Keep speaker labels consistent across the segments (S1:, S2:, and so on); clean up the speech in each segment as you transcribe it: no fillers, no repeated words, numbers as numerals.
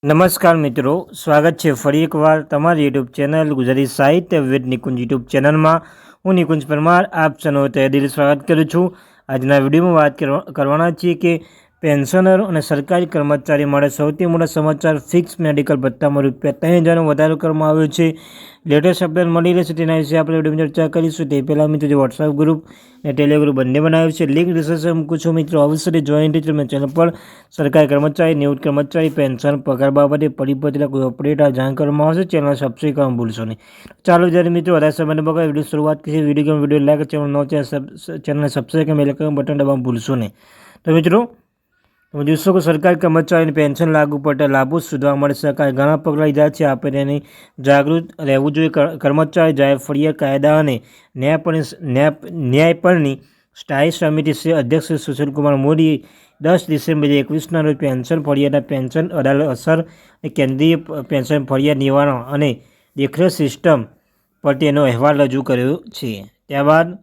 S1: નમસ્કાર મિત્રો, સ્વાગત છે ફરી એકવાર તમારી યુટ્યુબ ચેનલ ગુજરાતી સાહિત્ય વિદ નિકુંજ યુટ્યુબ ચેનલમાં. હું નિકુંજ પરમાર આપ સૌનું તહેદિલ સ્વાગત કરું છું. આજના વિડીયોમાં વાત કરવાના છીએ કે પેન્શનરો અને સરકારી કર્મચારી માટે સૌથી મોટા સમાચાર. ફિક્સ મેડિકલ ભથ્થામાં ₹3000નો વધારો કરવામાં આવ્યો છે. લેટેસ્ટ અપડેટ મળી રહેશે તેના વિશે આપણે વિડીયોમાં ચર્ચા કરીશું. તે પહેલાં મિત્રો જે વોટ્સએપ ગ્રુપ અને ટેલિગ્રામ ગ્રુપ બંને બનાવ્યું છે, લિંક ડિસ્ક્રિપ્શનમાં મૂકું છું. મિત્રો અવશ્ય જોઈન થઈ તમે ચેનલ પર સરકારી કર્મચારી, નિવૃત્ત કર્મચારી, પેન્શન, પગાર બાબતે પરિપત્ર કોઈ અપડેટ જાણ કરવામાં આવશે. ચેનલ સબસ્ક્રાઈબ કરવાનું ભૂલશો નહીં. ચાલો જ્યારે મિત્રો વધારે સમયને બગાડ વિડીયો શરૂઆત કરીએ. વિડીયો લાઈક, ચેનલને સબસ્ક્રાઈબ કરી બેલ બટન દબાવવાનું ભૂલશો નહીં. તો મિત્રો તમે જોશો કે સરકારી કર્મચારીને પેન્શન લાગુ પડતા લાભો શોધવા માટે સરકારે ઘણા પગલાં લીધા છે. આપણે તેની જાગૃત રહેવું જોઈએ. કર્મચારી જાહેર ફરિયાદ કાયદા અને ન્યાય પરની સ્થાયી સમિતિ અધ્યક્ષ સુશીલકુમાર મોદીએ 10 ડિસેમ્બર 2021ના રોજ પેન્શન ફરિયાદના પેન્શન અદાલત અસર અને કેન્દ્રીય પેન્શન ફરિયાદ નિવારણ અને દેખરેખ સિસ્ટમ પર તેનો અહેવાલ રજૂ કર્યો છે. ત્યારબાદ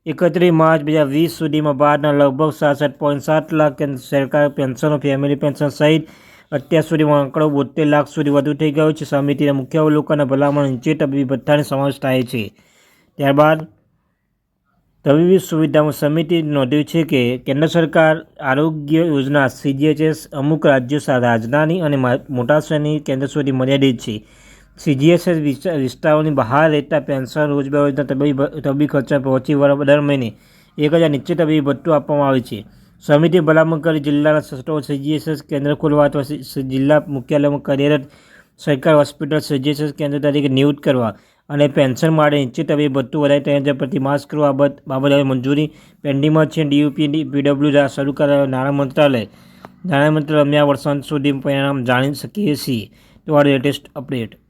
S1: 31 માર્ચ 2020 સુધીમાં ભારતના લગભગ 67.7 લાખ સરકારી પેન્શનો, ફેમિલી પેન્શન સહિત અત્યાર સુધીમાં આંકડો 72 લાખ સુધી વધુ થઈ ગયો છે. સમિતિના મુખ્ય અવલોકનના ભલામણ નીચે તબીબી ભથ્થાનો સમાવેશ થાય છે. ત્યારબાદ તબીબી સુવિધામાં સમિતિ નોંધ્યું છે કે કેન્દ્ર સરકાર આરોગ્ય યોજના CGHS અમુક રાજ્યો, રાજધાની અને મોટા શહેરની કેન્દ્ર સુધી મર્યાદિત છે. CGHS વિસ્તારોની બહાર રહેતા પેન્શન, રોજબરોજના તબીબી ખર્ચા પહોંચી દર મહિને 1000 નીચે તબીબી ભથ્થું આપવામાં આવે છે. સમિતિએ ભલામણ કરી જિલ્લાના સસ્તો CGHS કેન્દ્ર ખોલવા અથવા જિલ્લા મુખ્યાલયમાં કાર્યરત સરકારી હોસ્પિટલ CGHS કેન્દ્ર તરીકે નિયુક્ત કરવા અને પેન્શન માટે નીચે તબીબી ભથ્થું વધારે 3000 પ્રતિ માસ કરવા બાબતે મંજૂરી પેન્ડિંગમાં છે. DUP PW શરૂ કરાયેલા નાણાં મંત્રાલય અમે આ વર્ષ અંત સુધી પરિણામ જાણી શકીએ છીએ. તો આ લેટેસ્ટ અપડેટ.